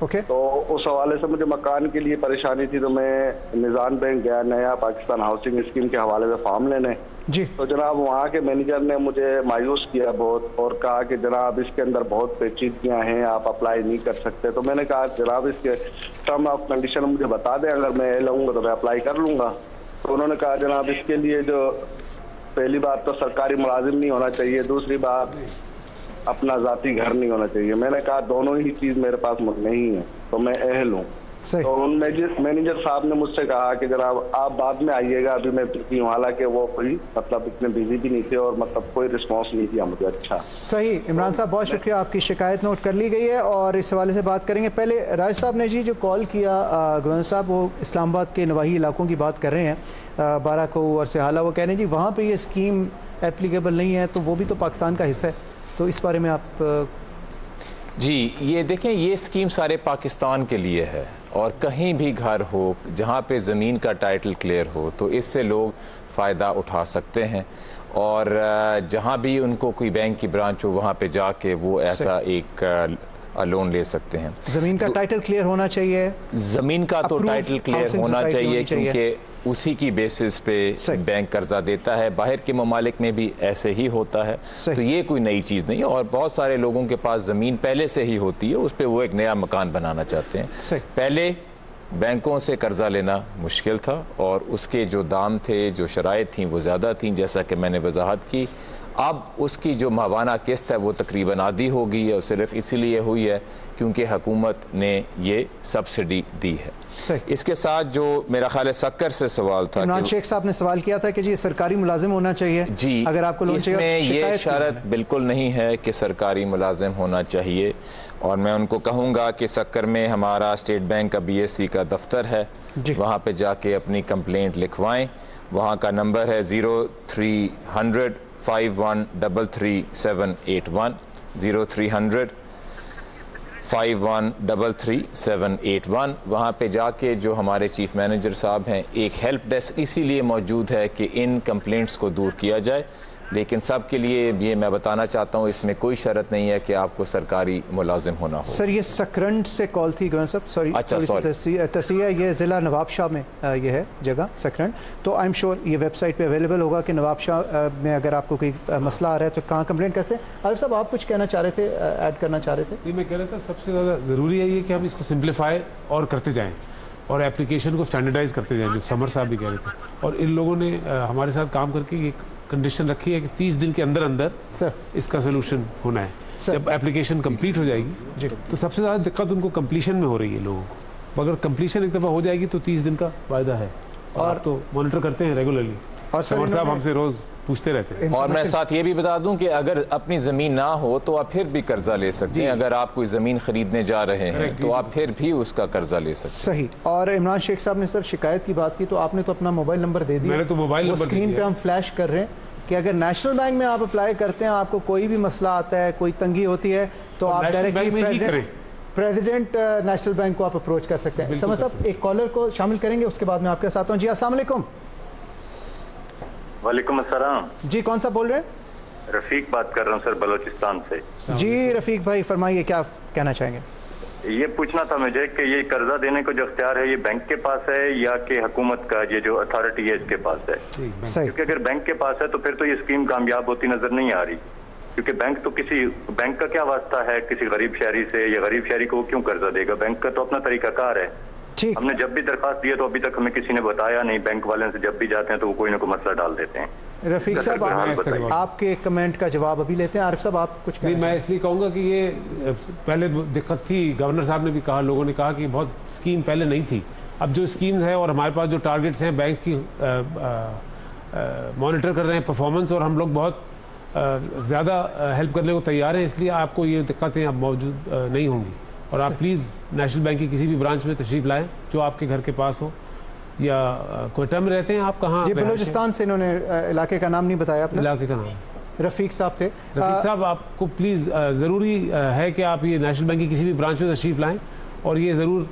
اوکے۔ تو اس حوالے سے مجھے مکان کے لیے پریشانی تھی، تو میں نظام بینک گیا نیا پاکستان ہاؤسنگ اسکیم کے حوالے سے فارم لینے۔ جی۔ تو جناب وہاں کے مینیجر نے مجھے مایوس کیا بہت اور کہا کہ جناب اس کے اندر بہت پیچیدگیاں ہیں، آپ اپلائی نہیں کر سکتے۔ تو میں نے کہا جناب اس کے ٹرم آف کنڈیشن مجھے بتا دیں، اگر میں لوں گا تو میں اپلائی کر لوں گا۔ تو انہوں نے کہا جناب اس کے لیے جو پہلی بات تو سرکاری ملازم نہیں ہونا چاہیے، دوسری بات اپنا ذاتی گھر نہیں ہونا چاہیے۔ میں نے کہا دونوں ہی چیز میرے پاس نہیں ہے تو میں اہل ہوں۔ تو ان مینیجر صاحب نے مجھ سے کہا کہ جناب آپ بعد میں آئیے گا، ابھی میں بزی ہوں، حالانکہ وہ کوئی مطلب اتنے بزی بھی نہیں تھے اور مطلب کوئی رسپانس نہیں دیا مجھے۔ اچھا صحیح عمران صاحب بہت شکریہ، آپ کی شکایت نوٹ کر لی گئی ہے اور اس حوالے سے بات کریں گے۔ پہلے راج صاحب نے جی جو کال کیا گورنر صاحب، وہ اسلام آباد کے نواحی علاقوں کی بات کر رہے ہیں، بارہ کو اور سہالہ، وہ کہہ رہے ہیں جی وہاں پہ یہ اسکیم اپلیکیبل نہیں ہے، تو وہ بھی تو پاکستان کا حصہ ہے، تو اس بارے میں آپ جی یہ دیکھیں یہ اسکیم سارے پاکستان کے لیے ہے، اور کہیں بھی گھر ہو جہاں پہ زمین کا ٹائٹل کلیئر ہو تو اس سے لوگ فائدہ اٹھا سکتے ہیں، اور جہاں بھی ان کو کوئی بینک کی برانچ ہو وہاں پہ جا کے وہ ایسا ایک لون لے سکتے ہیں۔ زمین کا ٹائٹل کلیئر ہونا چاہیے، زمین کا تو ٹائٹل کلیئر ہونا چاہیے، کیونکہ اسی کی بیسس پہ بینک قرضہ دیتا ہے، باہر کے ممالک میں بھی ایسے ہی ہوتا ہے، تو یہ کوئی نئی چیز نہیں ہے، اور بہت سارے لوگوں کے پاس زمین پہلے سے ہی ہوتی ہے، اس پہ وہ ایک نیا مکان بنانا چاہتے ہیں۔ پہلے بینکوں سے قرضہ لینا مشکل تھا اور اس کے جو دام تھے، جو شرائط تھیں وہ زیادہ تھیں، جیسا کہ میں نے وضاحت کی۔ اب اس کی جو ماہانہ قسط ہے وہ تقریباً آدھی ہو گئی ہے، اور صرف اسی لیے ہوئی ہے کیونکہ حکومت نے یہ سبسڈی دی ہے۔ اس کے ساتھ جو میرا خیال ہے سکر سے سوال تھا، عمران شیخ صاحب نے سوال کیا تھا کہ جی سرکاری ملازم ہونا چاہیے، جی اگر آپ کو اس میں یہ شرط بالکل نہیں ہے کہ سرکاری ملازم ہونا چاہیے، اور میں ان کو کہوں گا کہ سکر میں ہمارا اسٹیٹ بینک کا BSc کا دفتر ہے، وہاں پہ جا کے اپنی کمپلینٹ لکھوائیں، وہاں کا نمبر ہے 0300 5133 781 0300 وہاں پہ جا کے جو ہمارے چیف مینیجر صاحب ہیں، ایک ہیلپ ڈیسک اسی لیے موجود ہے کہ ان کمپلینٹس کو دور کیا جائے، لیکن سب کے لیے یہ میں بتانا چاہتا ہوں اس میں کوئی شرط نہیں ہے کہ آپ کو سرکاری ملازم ہونا ہو۔ سر یہ سکرنٹ سے کال تھی گورنر صاحب، سوری تصحیح، یہ ضلع نواب شاہ میں یہ ہے جگہ سکرنٹ، تو آئی ایم شیور یہ ویب سائٹ پہ اویلیبل ہوگا کہ نواب شاہ میں اگر آپ کو کوئی مسئلہ آ رہا ہے تو کہاں کمپلینٹ کرتے ہیں۔ عارف صاحب آپ کچھ کہنا چاہ رہے تھے، ایڈ کرنا چاہ رہے تھے؟ یہ میں کہہ رہا تھا سب سے زیادہ ضروری ہے یہ کہ ہم اس کو سمپلیفائی اور کرتے جائیں اور اپلیکیشن کو سٹینڈرڈائز کرتے جائیں، جو سمر صاحب بھی کہہ رہے تھے، اور ان لوگوں نے ہمارے ساتھ کام کر کے ایک کنڈیشن رکھی ہے کہ 30 دن کے اندر اس کا سلوشن ہونا ہے۔ جب اپلیکیشن کمپلیٹ ہو جائے گی تو سب سے زیادہ دقت ان کو کمپلیشن میں ہو رہی ہے لوگوں کو، اگر کمپلیشن ایک دفعہ ہو جائے گی تو 30 دن کا فائدہ ہے، اور تو مانیٹر کرتے ہیں ریگولرلی، اور سمر صاحب ہم سے روز پوچھتے رہتے ہیں۔ اور میں ساتھ یہ بھی بتا دوں کہ اگر اپنی زمین نہ ہو تو آپ پھر بھی قرضہ لے سکتے ہیں، اگر آپ کوئی زمین خریدنے جا رہے ہیں تو آپ پھر بھی اس کا قرضہ لے سکتے ہیں۔ صحیح۔ اور عمران شیخ صاحب نے سر شکایت کی بات کی، تو آپ نے تو اپنا موبائل نمبر دے دیا، میں نے تو موبائل نمبر اسکرین پہ ہم فلیش کر رہے ہیں کہ اگر نیشنل بینک میں آپ اپلائی کرتے ہیں, آپ کو کوئی بھی مسئلہ آتا ہے, کوئی تنگی ہوتی ہے, تو آپ ڈائریکٹلی پریزیڈنٹ نیشنل بینک کو آپ اپروچ کر سکتے ہیں. سمر صاحب ایک کالر کو شامل کریں گے, اس کے بعد میں آپ کے ساتھ ہوں. جی السلام علیکم. وعلیکم السلام. جی کون سا بول رہے ہیں؟ رفیق بات کر رہا ہوں سر, بلوچستان سے. جی رفیق بھائی فرمائیے, کیا کہنا چاہیں گے؟ یہ پوچھنا تھا مجھے کہ یہ قرضہ دینے کو جو اختیار ہے یہ بینک کے پاس ہے یا کہ حکومت کا یہ جو اتھارٹی ہے اس کے پاس ہے؟ کیونکہ اگر بینک کے پاس ہے تو پھر تو یہ اسکیم کامیاب ہوتی نظر نہیں آ رہی, کیونکہ بینک کا کیا واسطہ ہے کسی غریب شہری سے, یا غریب شہری کو کیوں قرضہ دے گا؟ بینک کا تو اپنا طریقہ کار ہے. ہم نے جب بھی درخواست دی ہے تو ابھی تک ہمیں کسی نے بتایا نہیں. بینک والے سے جب بھی جاتے ہیں تو وہ کوئی نہ کوئی مسئلہ ڈال دیتے ہیں. رفیق صاحب آپ کے کمنٹ کا جواب ابھی لیتے ہیں. عارف صاحب آپ کچھ نہیں, میں اس لیے کہوں گا کہ یہ پہلے دقت تھی, گورنر صاحب نے بھی کہا, لوگوں نے کہا کہ بہت اسکیم پہلے نہیں تھی. اب جو اسکیمز ہیں اور ہمارے پاس جو ٹارگٹس ہیں بینک کی مانیٹر کر رہے ہیں پرفارمنس, اور ہم لوگ بہت زیادہ ہیلپ کرنے کو تیار ہیں, اس لیے آپ کو یہ دقتیں اب موجود نہیں ہوں گی. اور آپ پلیز نیشنل بینک کی کسی بھی برانچ میں تشریف لائیں جو آپ کے گھر کے پاس ہو. یا کوئٹہ میں رہتے ہیں آپ؟ کہاں؟ یہ بلوچستان سے, انہوں نے علاقے کا نام نہیں بتایا اپنا. علاقے کا نام رفیق صاحب تھے. رفیق صاحب آپ کو پلیز ضروری ہے کہ آپ یہ نیشنل بینک کی کسی بھی برانچ میں تشریف لائیں, اور یہ ضرور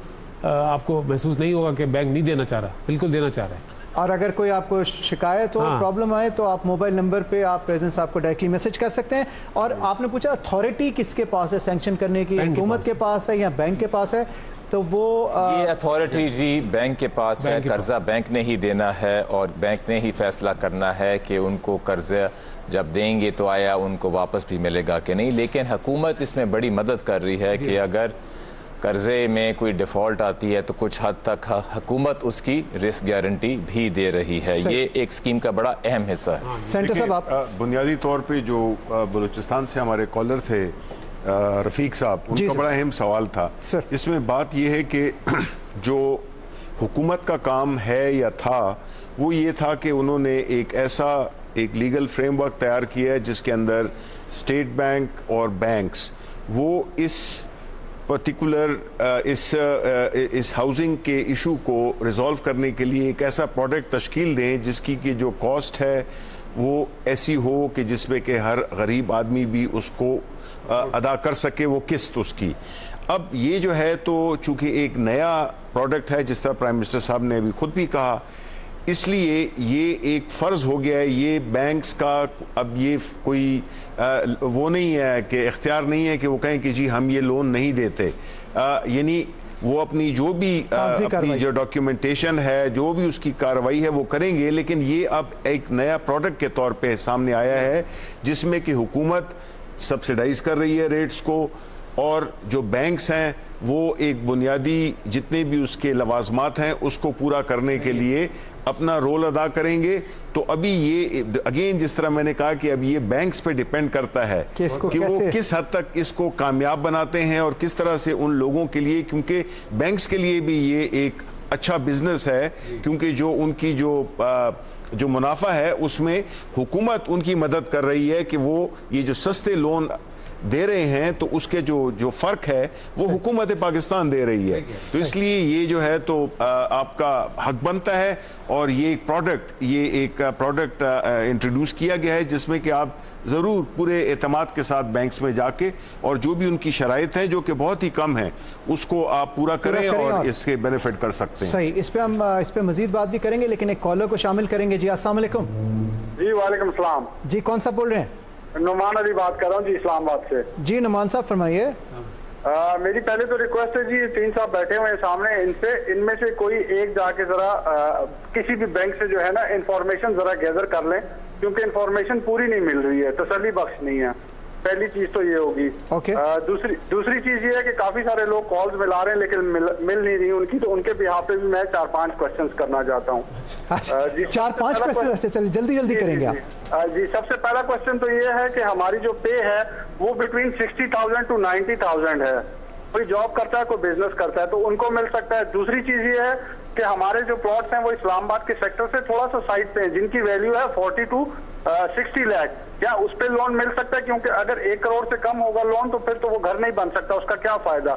آپ کو محسوس نہیں ہوگا کہ بینک نہیں دینا چاہ رہا, بالکل دینا چاہ رہا ہے. اور اگر کوئی آپ کو شکایت ہو, پرابلم آئے, تو آپ موبائل نمبر پہ آپ پریزیڈنٹ صاحب کو ڈائریکٹلی میسج کر سکتے ہیں. اور آپ نے پوچھا اتھارٹی کس کے پاس ہے سینکشن کرنے کی, حکومت کے پاس ہے یا بینک کے پاس ہے؟ تو وہ یہ اتھارٹی جی بینک کے پاس ہے. قرضہ بینک نے ہی دینا ہے, اور بینک نے ہی فیصلہ کرنا ہے کہ ان کو قرضہ جب دیں گے تو آیا ان کو واپس بھی ملے گا کہ نہیں. لیکن حکومت اس میں بڑی مدد کر رہی ہے کہ اگر قرضے میں کوئی ڈیفالٹ آتی ہے تو کچھ حد تک حکومت اس کی رسک گارنٹی بھی دے رہی ہے. یہ ایک سکیم کا بڑا اہم حصہ ہے. سینٹر صاحب آپ بنیادی طور پہ جو بلوچستان سے ہمارے کالر تھے رفیق صاحب, ان کا بڑا اہم سوال تھا. اس میں بات یہ ہے کہ جو حکومت کا کام ہے یا تھا وہ یہ تھا کہ انہوں نے ایک لیگل فریم ورک تیار کیا ہے جس کے اندر اسٹیٹ بینک اور بینکس وہ اس پرٹیکولر اس ہاؤسنگ کے ایشو کو ریزالو کرنے کے لیے ایک ایسا پروڈکٹ تشکیل دیں جس کی کہ جو کاسٹ ہے وہ ایسی ہو کہ جس میں کہ ہر غریب آدمی بھی اس کو ادا کر سکے, وہ قسط اس کی. اب یہ جو ہے تو چونکہ ایک نیا پروڈکٹ ہے, جس طرح پرائم منسٹر صاحب نے ابھی خود بھی کہا, اس لیے یہ ایک فرض ہو گیا ہے. یہ بینکس کا اب یہ کوئی وہ نہیں ہے کہ اختیار نہیں ہے کہ وہ کہیں کہ جی ہم یہ لون نہیں دیتے. یعنی وہ اپنی جو بھی اپنی جو ڈاکیومنٹیشن ہے, جو بھی اس کی کارروائی ہے وہ کریں گے. لیکن یہ اب ایک نیا پروڈکٹ کے طور پہ سامنے آیا ہے جس میں کہ حکومت سبسیڈائز کر رہی ہے ریٹس کو, اور جو بینکس ہیں وہ ایک بنیادی جتنے بھی اس کے لوازمات ہیں اس کو پورا کرنے کے لیے اپنا رول ادا کریں گے. تو ابھی یہ اگین جس طرح میں نے کہا کہ اب یہ بینکس پہ ڈیپینڈ کرتا ہے کہ وہ کس حد تک اس کو کامیاب بناتے ہیں اور کس طرح سے ان لوگوں کے لیے, کیونکہ بینکس کے لیے بھی یہ ایک اچھا بزنس ہے, کیونکہ جو ان کی جو منافع ہے اس میں حکومت ان کی مدد کر رہی ہے کہ وہ یہ جو سستے لون دے رہے ہیں تو اس کے جو فرق ہے وہ حکومت پاکستان دے رہی ہے. تو اس لیے یہ جو ہے تو آپ کا حق بنتا ہے, اور یہ ایک پروڈکٹ انٹروڈیوس کیا گیا ہے جس میں کہ آپ ضرور پورے اعتماد کے ساتھ بینکس میں جا کے اور جو بھی ان کی شرائط ہیں جو کہ بہت ہی کم ہیں اس کو آپ پورا کریں اور اس کے بینیفٹ کر سکتے ہیں. صحیح, اس پہ ہم اس پہ مزید بات بھی کریں گے, لیکن ایک کالر کو شامل کریں گے. جی السلام علیکم. جی وعلیکم السلام. جی کون سا بول رہے ہیں؟ نعمان علی بات کر رہا ہوں جی, اسلام آباد سے. جی نعمان صاحب فرمائیے. میری پہلے تو ریکویسٹ ہے جی, 3 صاحب بیٹھے ہوئے ہیں سامنے, ان میں سے کوئی ایک جا کے ذرا کسی بھی بینک سے جو ہے نا انفارمیشن ذرا گیدر کر لیں, کیونکہ انفارمیشن پوری نہیں مل رہی ہے, تسلی بخش نہیں ہے. پہلی چیز تو یہ ہوگی. دوسری چیز یہ ہے کہ کافی سارے لوگ کالز ملا رہے ہیں لیکن مل نہیں رہی ان کی, تو ان کے بہاف پہ بھی میں 4-5 کوشچنز کرنا چاہتا ہوں. 4-5 کوشچن جلدی کریں گے آپ. جی سب سے پہلا کوشچن تو یہ ہے کہ ہماری جو پے ہے وہ بٹوین 60,000 to 90,000 ہے. کوئی جاب کرتا ہے, کوئی بزنس کرتا ہے تو ان کو مل سکتا ہے. دوسری چیز یہ ہے کہ ہمارے جو پلاٹس ہیں وہ اسلام آباد کے سیکٹر سے تھوڑا سا سائڈ پہ ہیں, جن کی ویلیو ہے 40 to 60 لاکھ. کیا اس پہ لون مل سکتا ہے؟ کیونکہ اگر 1 کروڑ سے کم ہوگا لون تو پھر تو وہ گھر نہیں بن سکتا, اس کا کیا فائدہ.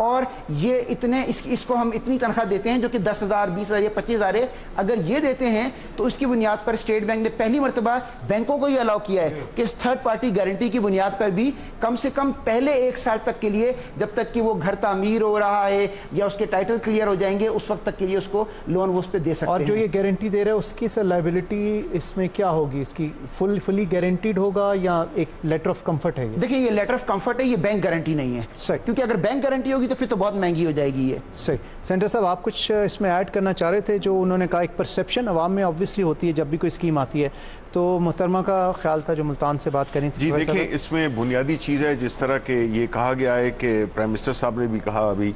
اور یہ اتنے اس کو ہم اتنی تنخواہ دیتے ہیں جو کہ 10,000 20,000 یا 25,000 ہے. اگر یہ دیتے ہیں تو اس کی بنیاد پر اسٹیٹ بینک نے پہلی مرتبہ بینکوں کو یہ الاؤ کیا ہے کہ اس تھرڈ پارٹی گارنٹی کی بنیاد پر بھی کم سے کم پہلے 1 سال تک کے لیے جب تک کہ وہ گھر تعمیر ہو رہا ہے یا اس کے ٹائٹل کلیئر ہو جائیں گے اس وقت تک کے لیے اس کو لون وہ اس پہ دے سکتے ہیں. اور جو یہ گارنٹی دے رہے ہیں اس کی سر لائبلٹی اس میں کیا ہوگی؟ اس کی فلی گارنٹیڈ ہوگا یا ایک لیٹر آف کمفرٹ ہے؟ دیکھیں یہ لیٹر آف کمفرٹ ہے, یہ بینک گارنٹی نہیں ہے. کیونکہ اگر بینک گارنٹی ہوگی تو پھر تو بہت مہنگی ہو جائے گی یہ. صحیح. سینٹر صاحب آپ کچھ اس میں ایڈ کرنا چاہ رہے تھے؟ جو انہوں نے کہا ایک پرسیپشن عوام میں آبویسلی ہوتی ہے جب بھی کوئی اسکیم آتی ہے, تو محترمہ کا خیال تھا جو ملتان سے بات کریں تھی. جی دیکھیں اس میں بنیادی چیز ہے جس طرح کہ یہ کہا گیا ہے کہ پرائم منسٹر صاحب نے بھی کہا ابھی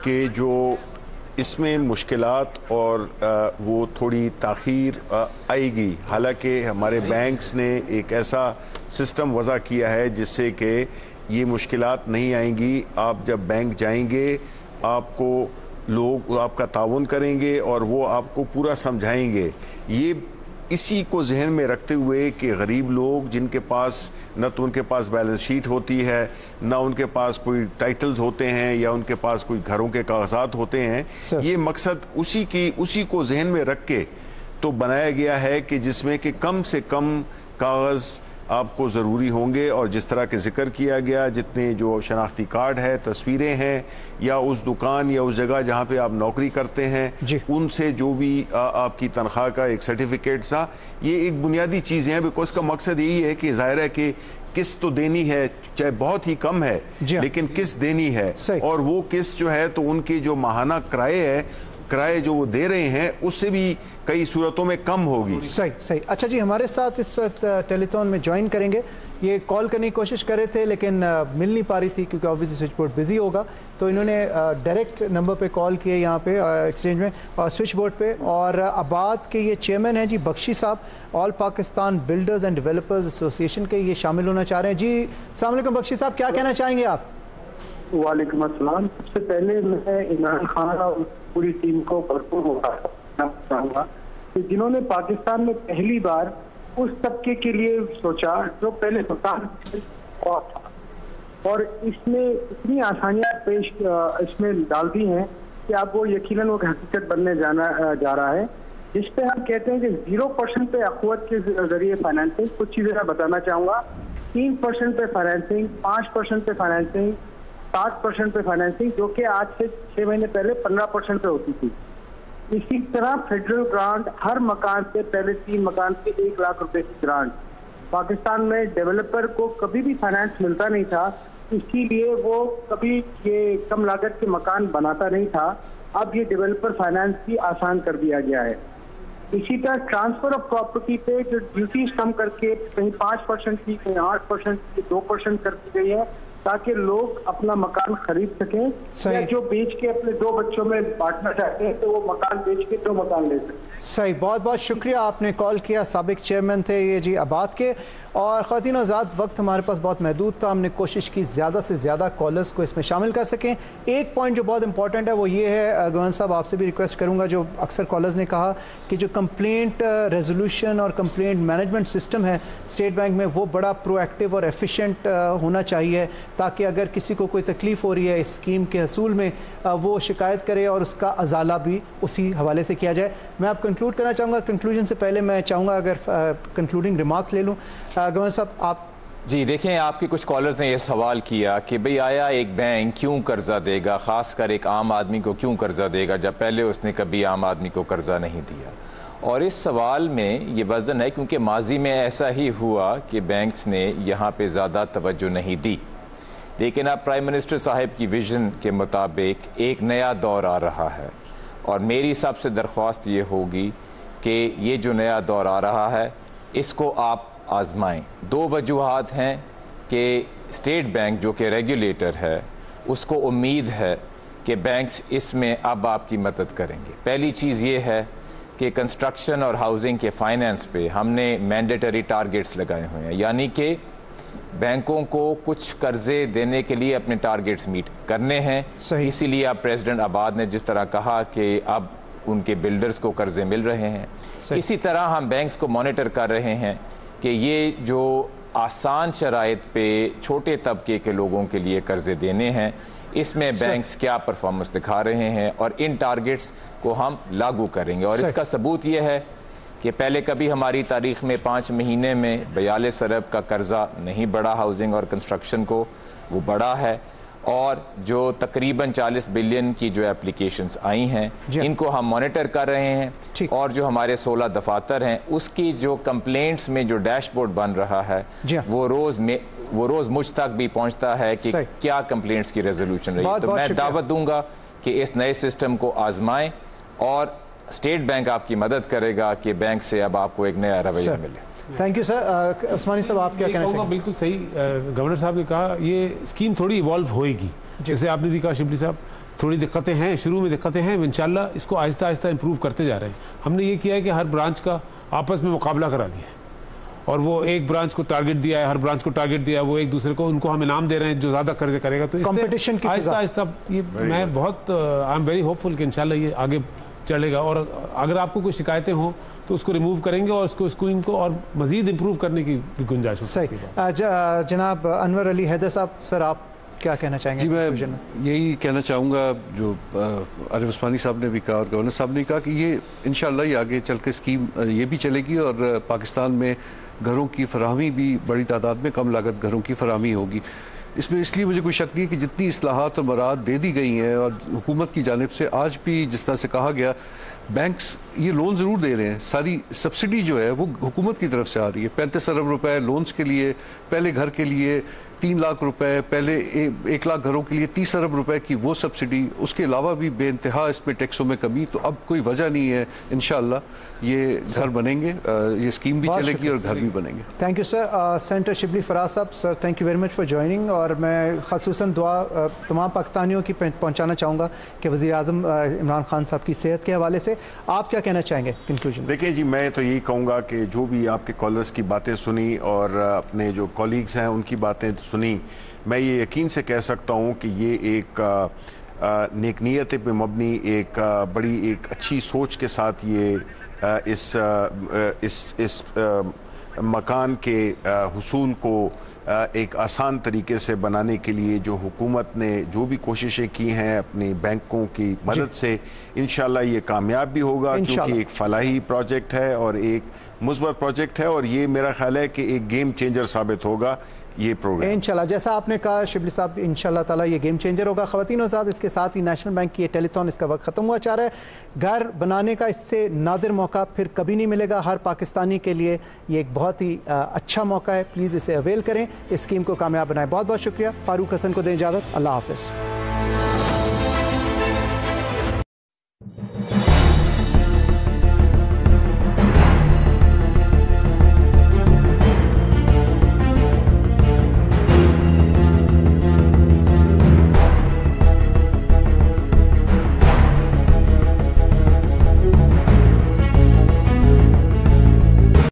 کہ جو اس میں مشکلات اور وہ تھوڑی تاخیر آئے گی, حالانکہ ہمارے بینکس نے ایک ایسا سسٹم وضع کیا ہے جس سے کہ یہ مشکلات نہیں آئیں گی. آپ جب بینک جائیں گے آپ کو لوگ آپ کا تعاون کریں گے اور وہ آپ کو پورا سمجھائیں گے. یہ اسی کو ذہن میں رکھتے ہوئے کہ غریب لوگ جن کے پاس نہ تو ان کے پاس بیلنس شیٹ ہوتی ہے, نہ ان کے پاس کوئی ٹائٹلز ہوتے ہیں یا ان کے پاس کوئی گھروں کے کاغذات ہوتے ہیں, یہ مقصد اسی کو ذہن میں رکھ کے تو بنایا گیا ہے کہ جس میں کہ کم سے کم کاغذ آپ کو ضروری ہوں گے. اور جس طرح کے ذکر کیا گیا جتنے جو شناختی کارڈ ہے, تصویریں ہیں, یا اس دکان یا اس جگہ جہاں پہ آپ نوکری کرتے ہیں ان سے جو بھی آپ کی تنخواہ کا ایک سرٹیفکیٹ سا, یہ ایک بنیادی چیزیں ہیں. بیکاز کا مقصد یہی ہے کہ ظاہر ہے کہ قسط تو دینی ہے, چاہے بہت ہی کم ہے لیکن قسط دینی ہے, اور وہ قسط جو ہے تو ان کے جو ماہانہ کرائے جو وہ دے رہے ہیں اس سے بھی کئی صورتوں میں کم ہوگی. صحیح. اچھا جی, ہمارے ساتھ اس وقت ٹیلی تھون میں جوائن کریں گے. یہ کال کرنے کی کوشش کر رہے تھے لیکن مل نہیں پا رہی تھی کیونکہ آبویسلی سوئچ بورڈ بزی ہوگا, تو انہوں نے ڈائریکٹ نمبر پہ کال کیے یہاں پہ ایکسچینج میں سوئچ بورڈ پہ. اور آباد کے یہ چیئرمین ہیں جی بخشی صاحب, All Pakistan Builders and Developers Association کے, یہ شامل ہونا چاہ رہے ہیں. جی السلام علیکم بخشی صاحب, کیا کہنا چاہیں گے آپ؟ وعلیکم السلام. سب سے پہلے میں عمران خان اور پوری ٹیم کو بھرپور مبارکباد چاہوں گا کہ جنہوں نے پاکستان میں پہلی بار اس طبقے کے لیے سوچا جو پہلے سلطان تھا, اور اس میں اتنی آسانیاں پیش اس میں ڈال دی ہیں کہ اب وہ یقیناً وہ حقیقت بننے جا رہا ہے, جس پہ ہم کہتے ہیں کہ 0% پہ اخوت کے ذریعے فائنینسنگ. کچھ چیزیں میں بتانا چاہوں گا. 3% پہ فائنینسنگ, 5% پہ فائنینسنگ, 7% پہ فائنینسنگ, جو کہ آج سے 6 مہینے پہلے 15% پہ ہوتی تھی. اسی طرح فیڈرل گرانٹ ہر مکان سے پہلے 3 مکان سے 1 لاکھ روپے کی گرانٹ. پاکستان میں ڈیولپر کو کبھی بھی فائنانس ملتا نہیں تھا, اسی لیے وہ کبھی یہ کم لاگت کے مکان بناتا نہیں تھا. اب یہ ڈیولپر فائنانس بھی آسان کر دیا گیا ہے. اسی طرح ٹرانسفر آف پراپرٹی پہ جو ڈیوٹیز کم کر کے کہیں 5% کی, کہیں 8% کی, 2% کر دی گئی ہے تاکہ لوگ اپنا مکان خرید سکیں, یا جو بیچ کے اپنے 2 بچوں میں بانٹنا چاہتے ہیں تو وہ مکان بیچ کے 2 مکان لے سکیں. صحیح, بہت بہت شکریہ, آپ نے کال کیا. سابق چیئرمین تھے یہ جی آباد کے. اور خواتین و حضرات, وقت ہمارے پاس بہت محدود تھا, ہم نے کوشش کی زیادہ سے زیادہ کالرز کو اس میں شامل کر سکیں. ایک پوائنٹ جو بہت امپورٹنٹ ہے وہ یہ ہے, گورنر صاحب آپ سے بھی ریکویسٹ کروں گا, جو اکثر کالرز نے کہا کہ جو کمپلینٹ ریزولوشن اور کمپلینٹ مینجمنٹ سسٹم ہے اسٹیٹ بینک میں وہ بڑا پرو ایکٹیو اور ایفیشینٹ ہونا چاہیے, تاکہ اگر کسی کو کوئی تکلیف ہو رہی ہے اس اسکیم کے حصول میں وہ شکایت کرے اور اس کا ازالہ بھی اسی حوالے سے کیا جائے. میں اب کنکلوڈ کرنا چاہوں گا. کنکلوژن سے پہلے میں چاہوں گا اگر کنکلوڈنگ ریمارکس لے لوں. گورنر صاحب آپ. جی دیکھیں, آپ کے کچھ کالرز نے یہ سوال کیا کہ بھئی آیا ایک بینک کیوں قرضہ دے گا, خاص کر ایک عام آدمی کو کیوں قرضہ دے گا جب پہلے اس نے کبھی عام آدمی کو قرضہ نہیں دیا. اور اس سوال میں یہ وزن ہے کیونکہ ماضی میں ایسا ہی ہوا کہ بینکس نے یہاں پہ زیادہ توجہ نہیں دی, لیکن اب پرائم منسٹر صاحب کی ویژن کے مطابق ایک نیا دور آ رہا ہے, اور میری سب سے درخواست یہ ہوگی کہ یہ جو نیا دور آ رہا ہے اس کو آپ آزمائیں. 2 وجوہات ہیں کہ اسٹیٹ بینک جو کہ ریگولیٹر ہے اس کو امید ہے کہ بینکس اس میں اب آپ کی مدد کریں گے. پہلی چیز یہ ہے کہ کنسٹرکشن اور ہاؤسنگ کے فائنینس پہ ہم نے مینڈیٹری ٹارگیٹس لگائے ہوئے ہیں, یعنی کہ بینکوں کو کچھ قرضے دینے کے لیے اپنے ٹارگیٹس میٹ کرنے ہیں. اسی لیے اب پریزیڈنٹ آباد نے جس طرح کہا کہ اب ان کے بلڈرز کو قرضے مل رہے ہیں, اسی طرح ہم بینکس کو مانیٹر کر رہے ہیں کہ یہ جو آسان شرائط پہ چھوٹے طبقے کے لوگوں کے لیے قرضے دینے ہیں اس میں بینکس کیا پرفارمنس دکھا رہے ہیں اور ان ٹارگٹس کو ہم لاگو کریں گے. اور اس کا ثبوت یہ ہے کہ پہلے کبھی ہماری تاریخ میں 5 مہینے میں 42 ارب کا قرضہ نہیں بڑھا ہاؤسنگ اور کنسٹرکشن کو, وہ بڑا ہے. اور جو تقریباً 40 بلین کی جو اپلیکیشنز آئی ہیں ان کو ہم مانیٹر کر رہے ہیں, اور جو ہمارے 16 دفاتر ہیں اس کی جو کمپلینٹس میں جو ڈیش بورڈ بن رہا ہے وہ روز مجھ تک بھی پہنچتا ہے کہ کیا کمپلینٹس کی ریزولوشن رہی. تو میں دعوت دوں گا کہ اس نئے سسٹم کو آزمائیں, اور اسٹیٹ بینک آپ کی مدد کرے گا کہ بینک سے اب آپ کو ایک نیا رویہ ملے. تھینک یو سر. عثمانی صاحب آپ کیا کہنا چاہیں گے؟ بالکل صحیح گورنر صاحب نے کہا, یہ اسکیم تھوڑی ایوالو ہوئے گی, جیسے آپ نے بھی کہا شبلی صاحب, تھوڑی دقتیں ہیں, شروع میں دقتیں ہیں, انشاءاللہ اس کو آہستہ آہستہ امپروو کرتے جا رہے ہیں. ہم نے یہ کیا ہے کہ ہر برانچ کا آپس میں مقابلہ کرا دیا ہے, اور وہ ایک برانچ کو ٹارگٹ دیا ہے, ہر برانچ کو ٹارگٹ دیا ہے, وہ ایک دوسرے کو ان کو ہم انعام دے رہے ہیں جو زیادہ قرضے کرے گا. تو کمپٹیشن کی آہستہ آہستہ یہ میں بہت آئی ایم ویری ہوپ فل کہ انشاءاللہ یہ آگے چلے گا. اور اگر آپ کو کوئی شکایتیں ہوں تو اس کو ریموو کریں گے, اور اس کو ان کو اور مزید امپروو کرنے کی گنجائش ہے. صحیح. جناب انور علی حیدر صاحب, سر آپ کیا کہنا چاہیں گے؟ جی میں یہی کہنا چاہوں گا جو عارف عثمانی صاحب نے بھی کہا اور گورنر صاحب نے کہا کہ یہ انشاءاللہ یہ آگے چل کے اسکیم یہ بھی چلے گی, اور پاکستان میں گھروں کی فراہمی بھی بڑی تعداد میں کم لاگت گھروں کی فراہمی ہوگی. اس میں اس لیے مجھے کوئی شک نہیں کہ جتنی اصلاحات اور مراد دے دی گئی ہیں, اور حکومت کی جانب سے آج بھی جس طرح سے کہا گیا, بینکس یہ لون ضرور دے رہے ہیں, ساری سبسڈی جو ہے وہ حکومت کی طرف سے آ رہی ہے. 35 ارب روپے لونز کے لیے, پہلے گھر کے لیے 3 لاکھ روپے, پہلے 1 لاکھ گھروں کے لیے 30 ارب روپے کی وہ سبسڈی, اس کے علاوہ بھی بے انتہا اس میں ٹیکسوں میں کمی. تو اب کوئی وجہ نہیں ہے, انشاءاللہ یہ گھر بنیں گے, یہ اسکیم بھی چلے گی اور گھر بھی بنیں گے. Thank you sir. Senator Shibli Faraz صاحب, sir thank you very much for joining, اور میں خصوصاً دعا تمام پاکستانیوں کی پہنچانا چاہوں گا کہ وزیر اعظم عمران خان صاحب کی صحت کے حوالے سے آپ کیا کہنا چاہیں گے کنکلوژن؟ دیکھیں جی, میں تو یہی کہوں گا کہ جو بھی آپ کے کالرز کی باتیں سنی اور اپنے جو کولیگز ہیں ان کی باتیں سنی, میں یہ یقین سے کہہ سکتا ہوں کہ یہ ایک نیک نیت پہ مبنی ایک بڑی ایک اچھی سوچ کے ساتھ یہ اس مکان کے حصول کو ایک آسان طریقے سے بنانے کے لیے جو حکومت نے جو بھی کوششیں کی ہیں اپنی بینکوں کی مدد سے, انشاءاللہ یہ کامیاب بھی ہوگا, کیونکہ ایک فلاحی پروجیکٹ ہے اور ایک مثبت پروجیکٹ ہے, اور یہ میرا خیال ہے کہ ایک گیم چینجر ثابت ہوگا یہ پروگرام انشاءاللہ. جیسا آپ نے کہا شبلی صاحب, انشاءاللہ تعالیٰ یہ گیم چینجر ہوگا. خواتین و حضرات, اس کے ساتھ ہی نیشنل بینک کی یہ ٹیلی تھون اس کا وقت ختم ہوا چاہ رہا ہے. گھر بنانے کا اس سے نادر موقع پھر کبھی نہیں ملے گا. ہر پاکستانی کے لیے یہ ایک بہت ہی اچھا موقع ہے. پلیز اسے اویل کریں, اس اسکیم کو کامیاب بنائیں. بہت بہت شکریہ. فاروق حسن کو دیں اجازت. اللہ حافظ.